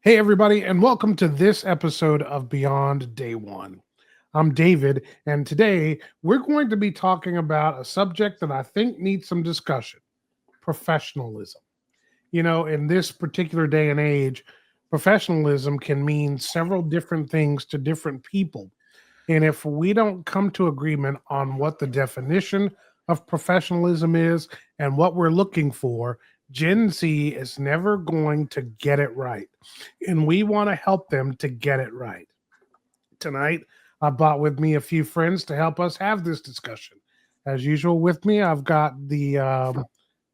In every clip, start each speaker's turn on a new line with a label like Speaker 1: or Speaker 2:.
Speaker 1: Hey, everybody, and welcome to this episode of Beyond Day One. I'm David, and today we're going to be talking about a subject that I think needs some discussion: professionalism. In this particular day and age, professionalism can mean several different things to different people. And if we don't come to agreement on what the definition of professionalism is and what we're looking for, Gen Z is never going to get it right. And we want to help them to get it right. Tonight, I brought with me a few friends to help us have this discussion. As usual, with me, I've got the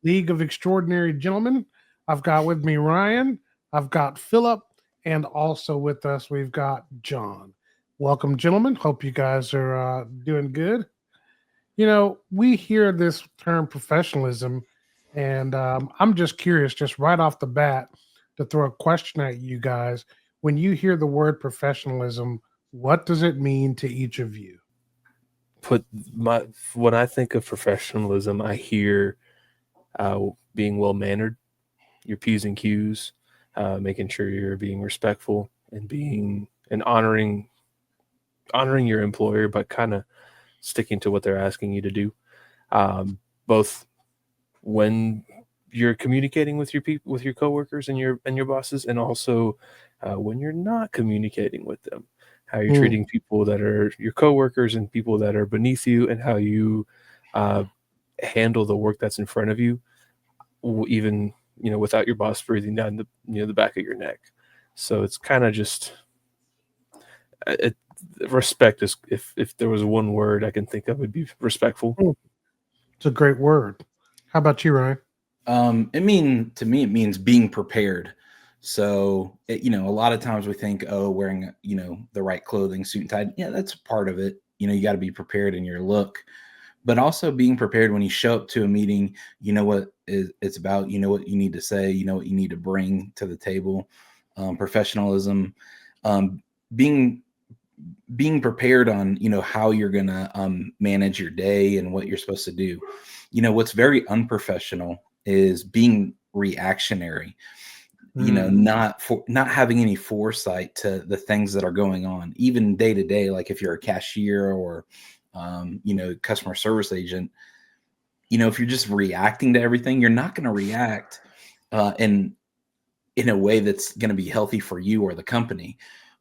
Speaker 1: League of Extraordinary Gentlemen. I've got with me Ryan. I've got Phillip. And also with us, we've got John. Welcome, gentlemen. Hope you guys are doing good. We hear this term professionalism, and I'm just curious, just right off the bat, to throw a question at you guys. When you hear the word professionalism, what does it mean to each of you?
Speaker 2: put my When I think of professionalism, I hear being well mannered, your p's and q's, making sure you're being respectful and being and honoring your employer, but kind of sticking to what they're asking you to do. Both when you're communicating with your people, with your coworkers and your bosses, and also when you're not communicating with them, how you're
Speaker 1: Mm,
Speaker 2: treating people that are your coworkers and people that are beneath you, and how you uh, handle the work that's in front of you, even without your boss breathing down the back of your neck. So it's kind of just it, respect is, if there was one word I can think of, it'd be respectful.
Speaker 1: mm, it's a great word. How about you, Ryan?
Speaker 3: To me, it means being prepared. So, a lot of times we think, oh, wearing, the right clothing, suit and tie. Yeah, that's part of it. You got to be prepared in your look, but also being prepared when you show up to a meeting. You know what it's about. You know what you need to say. You know what you need to bring to the table. Professionalism, um, being being prepared on how you're gonna manage your day and what you're supposed to do. What's very unprofessional is being reactionary,
Speaker 1: Mm,
Speaker 3: not having any foresight to the things that are going on, even day to day. Like if you're a cashier or customer service agent, if you're just reacting to everything, you're not going to react in a way that's going to be healthy for you or the company.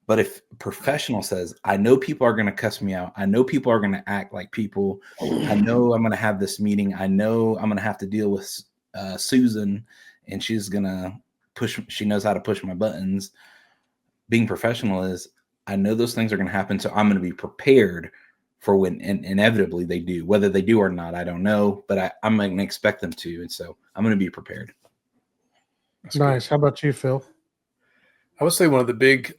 Speaker 3: But if a professional says, I know people are going to cuss me out, I know people are going to act like people, I know I'm going to have this meeting, I know I'm going to have to deal with Susan, and she's going to she knows how to push my buttons. Being professional is, I know those things are going to happen, so I'm going to be prepared for when inevitably they do. Whether they do or not, I don't know, but I'm going to expect them to. And so I'm going to be prepared.
Speaker 4: That's good.
Speaker 1: nice. How about you, Phil?
Speaker 4: I would say one of the big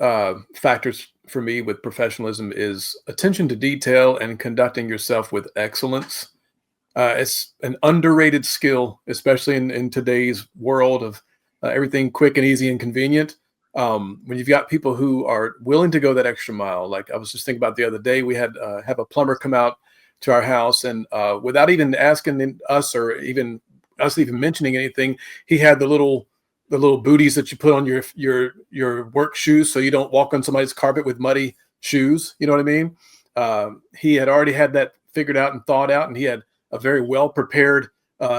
Speaker 4: factors for me with professionalism is attention to detail and conducting yourself with excellence. It's an underrated skill, especially in today's world of everything quick and easy and convenient. When you've got people who are willing to go that extra mile, like I was just thinking about the other day, we had have a plumber come out to our house, and without even asking us or even us even mentioning anything, he had the little booties that you put on your work shoes so you don't walk on somebody's carpet with muddy shoes. You know what I mean? He had already had that figured out and thought out, and he had a very well prepared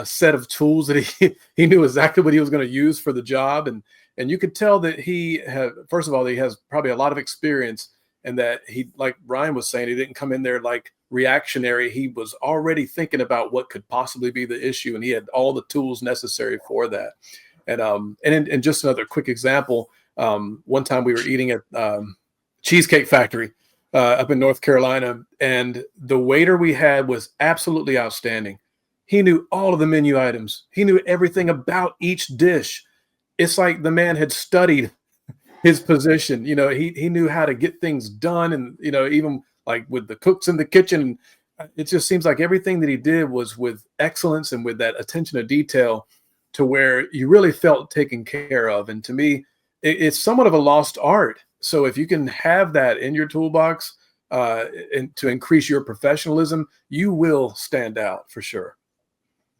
Speaker 4: set of tools that he knew exactly what he was going to use for the job, and you could tell that he had, first of all, he has probably a lot of experience, and that he, like Ryan was saying, he didn't come in there like reactionary. He was already thinking about what could possibly be the issue, and he had all the tools necessary for that. And just another quick example, one time we were eating at Cheesecake Factory up in North Carolina, and the waiter we had was absolutely outstanding. He knew all of the menu items. He knew everything about each dish. It's like the man had studied his position. He knew how to get things done, and even like with the cooks in the kitchen. It just seems like everything that he did was with excellence and with that attention to detail, to where you really felt taken care of. And to me, it's somewhat of a lost art. So if you can have that in your toolbox, and to increase your professionalism, you will stand out for sure.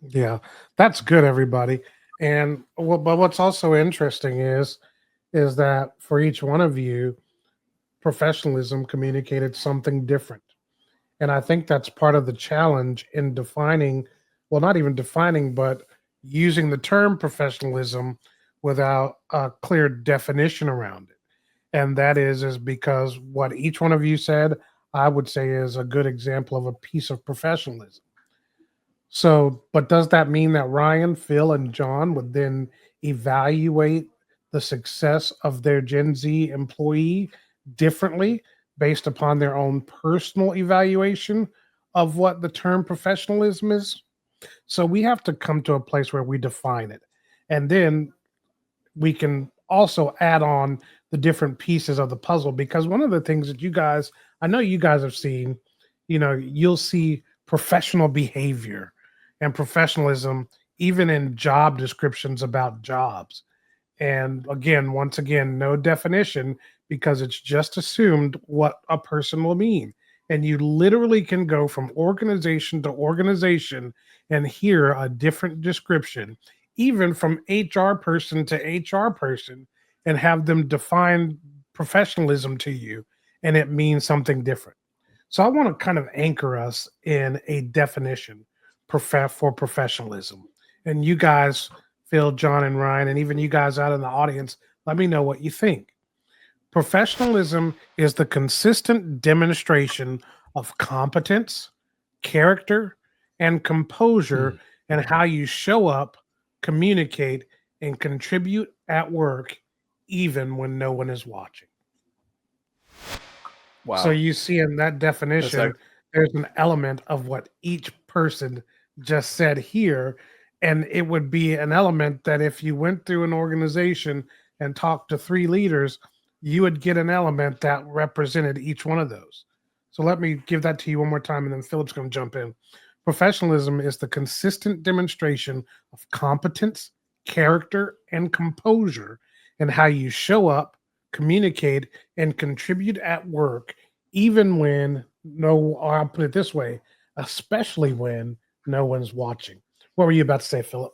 Speaker 1: Yeah, that's good, everybody. And but what's also interesting is, is that for each one of you, professionalism communicated something different. And I think that's part of the challenge in defining, well, not even defining, but using the term professionalism without a clear definition around it. And that is because what each one of you said, I would say is a good example of a piece of professionalism. So, but does that mean that Ryan, Phil, and John would then evaluate the success of their Gen Z employee differently based upon their own personal evaluation of what the term professionalism is? So, we have to come to a place where we define it. And then we can also add on the different pieces of the puzzle, because one of the things that you guys, I know you guys have seen, you'll see professional behavior and professionalism even in job descriptions about jobs. And again, once again, no definition, because it's just assumed what a person will mean. And you literally can go from organization to organization and hear a different description, even from HR person to HR person, and have them define professionalism to you, and it means something different. So I want to kind of anchor us in a definition for professionalism. And you guys, Phil, John, and Ryan, and even you guys out in the audience, let me know what you think. Professionalism is the consistent demonstration of competence, character, and composure, and how you show up, communicate, and contribute at work, even when no one is watching.
Speaker 4: Wow.
Speaker 1: So you see in that definition, there's an element of what each person just said here. And it would be an element that if you went through an organization and talked to three leaders, you would get an element that represented each one of those. So let me give that to you one more time, and then Philip's going to jump in. Professionalism is the consistent demonstration of competence, character, and composure in how you show up, communicate, and contribute at work, even when or I'll put it this way, especially when no one's watching. What were you about to say, Philip?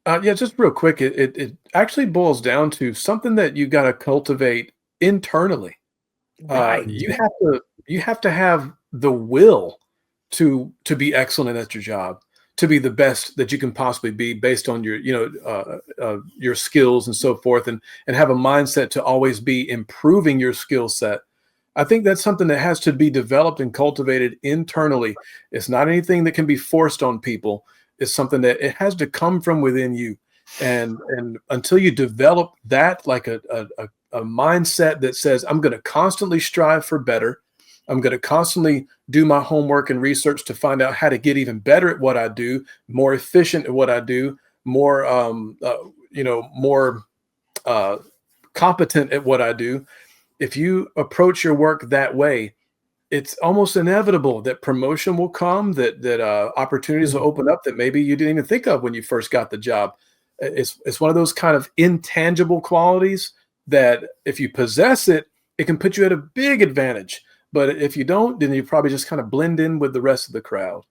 Speaker 4: Yeah, just real quick, it actually boils down to something that you got to cultivate internally.
Speaker 1: Right.
Speaker 4: You have to have the will to be excellent at your job, to be the best that you can possibly be based on your your skills and so forth, and have a mindset to always be improving your skill set. I think that's something that has to be developed and cultivated internally. It's not anything that can be forced on people. It's something that it has to come from within you. And until you develop that, like a mindset that says, I'm going to constantly strive for better. I'm going to constantly do my homework and research to find out how to get even better at what I do, more efficient at what I do, more, more competent at what I do. If you approach your work that way, it's almost inevitable that promotion will come, that opportunities will open up that maybe you didn't even think of when you first got the job. It's one of those kind of intangible qualities that if you possess it, it can put you at a big advantage. But if you don't, then you probably just kind of blend in with the rest of the crowd.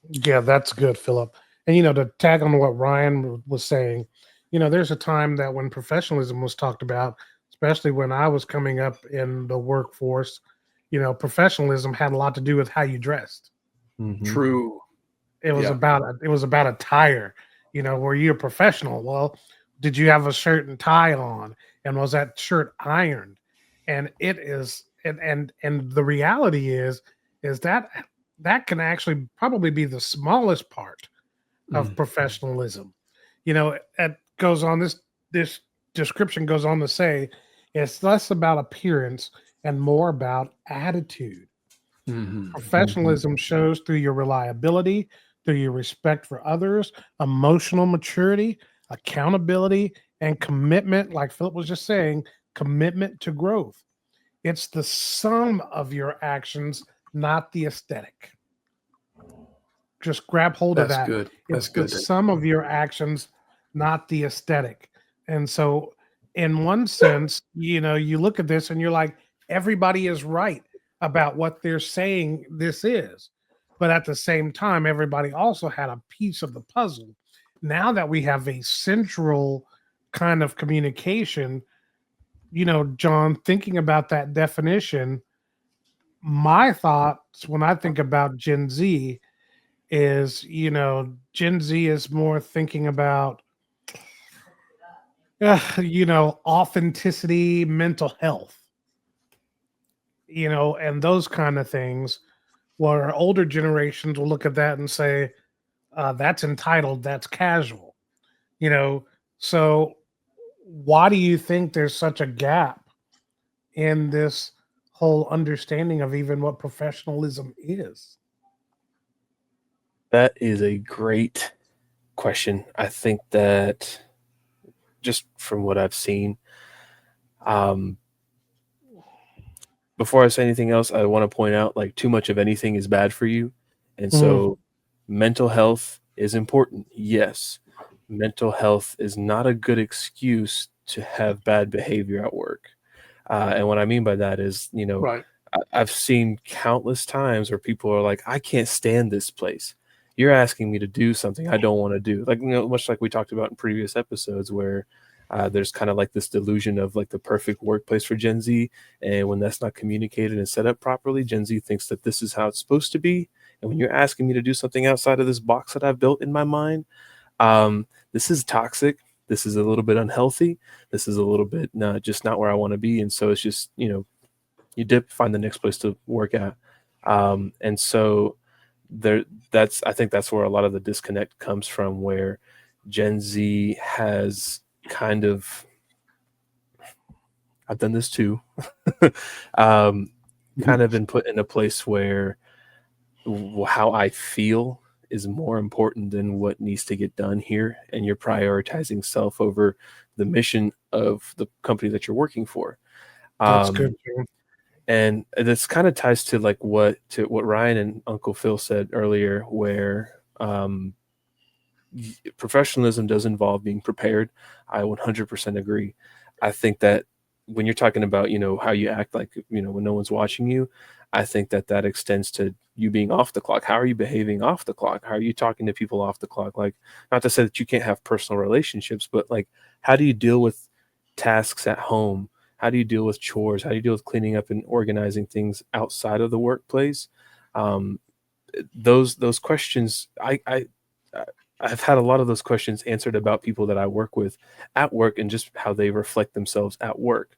Speaker 1: Yeah, that's good, Philip. And to tag on what Ryan was saying, there's a time that when professionalism was talked about, especially when I was coming up in the workforce, professionalism had a lot to do with how you dressed.
Speaker 2: Mhm.
Speaker 4: True.
Speaker 1: It was
Speaker 4: Yeah.
Speaker 1: about attire. Were you a professional? Well, did you have a shirt and tie on? And was that shirt ironed? And it is, and the reality is that can actually probably be the smallest part of professionalism. It goes on, this description goes on to say it's less about appearance and more about attitude. Professionalism shows through your reliability, through your respect for others, emotional maturity, accountability, and commitment, like Philip was just saying, commitment to growth. It's the sum of your actions, not the aesthetic. Just grab hold of
Speaker 4: That's
Speaker 1: that.
Speaker 4: good. That's
Speaker 1: It's the
Speaker 4: good.
Speaker 1: sum of your actions, not the aesthetic. And so, in one sense, you look at this and you're like, everybody is right about what they're saying this is. But at the same time, everybody also had a piece of the puzzle. Now that we have a central kind of communication, John, thinking about that definition, my thoughts when I think about Gen Z is, Gen Z is more thinking about, authenticity, mental health, and those kind of things. Where older generations will look at that and say, that's entitled, that's casual, you know. So, why do you think there's such a gap in this whole understanding of even what professionalism is?
Speaker 2: That is a great question. I think that just from what I've seen, um, before I say anything else, I want to point out like too much of anything is bad for you. And
Speaker 1: Mhm.
Speaker 2: so mental health is important. Yes. Mental health is not a good excuse to have bad behavior at work. And what I mean by that is,
Speaker 4: Right.
Speaker 2: I've seen countless times where people are like, I can't stand this place. You're asking me to do something I don't want to do. Like, much like we talked about in previous episodes where there's kind of like this delusion of like the perfect workplace for Gen Z. And when that's not communicated and set up properly, Gen Z thinks that this is how it's supposed to be. And when you're asking me to do something outside of this box that I've built in my mind, this is toxic. This is a little bit unhealthy. This is a little bit just not where I want to be. And so it's just, you dip, find the next place to work at. And so there, I think that's where a lot of the disconnect comes from, where Gen Z has kind of, I've done this too, kind of been put in a place where how I feel is more important than what needs to get done here. And you're prioritizing self over the mission of the company that you're working for.
Speaker 1: That's good.
Speaker 2: Um, and this kind of ties to like what Ryan and Uncle Phil said earlier, where professionalism does involve being prepared. I 100% agree. I think that when you're talking about, how you act, like, when no one's watching you, I think that that extends to you being off the clock. How are you behaving off the clock? How are you talking to people off the clock? Like, not to say that you can't have personal relationships, but like, how do you deal with tasks at home? How do you deal with chores? How do you deal with cleaning up and organizing things outside of the workplace? Um, those questions, I've had a lot of those questions answered about people that I work with at work and just how they reflect themselves at work.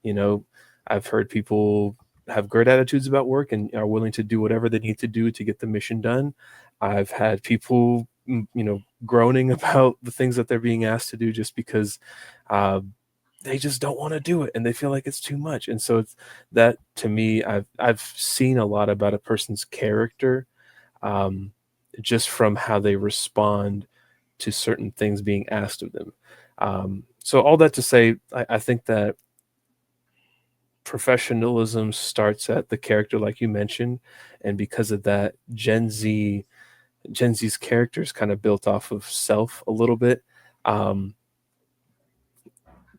Speaker 2: You know, I've heard people have great attitudes about work and are willing to do whatever they need to do to get the mission done. I've had people, groaning about the things that they're being asked to do just because uh, they just don't want to do it and they feel like it's too much. And so it's that, to me, I've seen a lot about a person's character, um, just from how they respond to certain things being asked of them. So all that to say, I think that professionalism starts at the character, like you mentioned, and because of that, Gen Z's character is kind of built off of self a little bit. Um,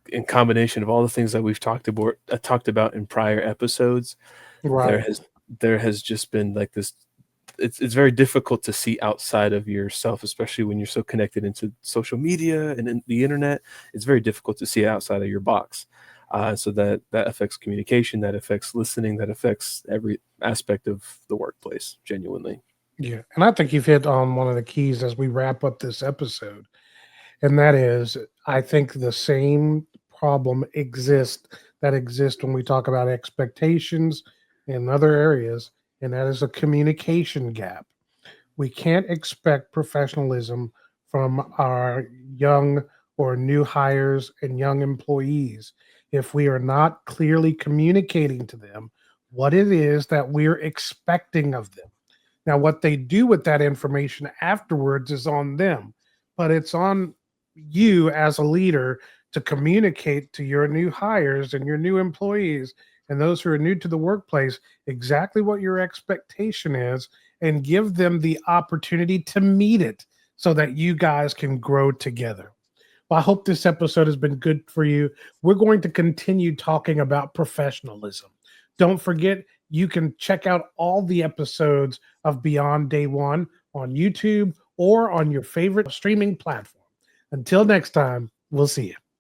Speaker 2: in combination of all the things that we've talked about in prior episodes, there
Speaker 1: Right.
Speaker 2: has there has just been like this. It's very difficult to see outside of yourself, especially when you're so connected into social media and in the internet. It's very difficult to see outside of your box. So that affects communication, that affects listening, that affects every aspect of the workplace. Genuinely,
Speaker 1: Yeah. And I think you've hit on one of the keys as we wrap up this episode. And that is, I think the same problem exists when we talk about expectations in other areas, and that is a communication gap. We can't expect professionalism from our young or new hires and young employees if we are not clearly communicating to them what it is that we're expecting of them. Now, what they do with that information afterwards is on them, but it's on you as a leader to communicate to your new hires and your new employees and those who are new to the workplace exactly what your expectation is and give them the opportunity to meet it so that you guys can grow together. Well, I hope this episode has been good for you. We're going to continue talking about professionalism. Don't forget, you can check out all the episodes of Beyond Day One on YouTube or on your favorite streaming platform. Until next time, we'll see you.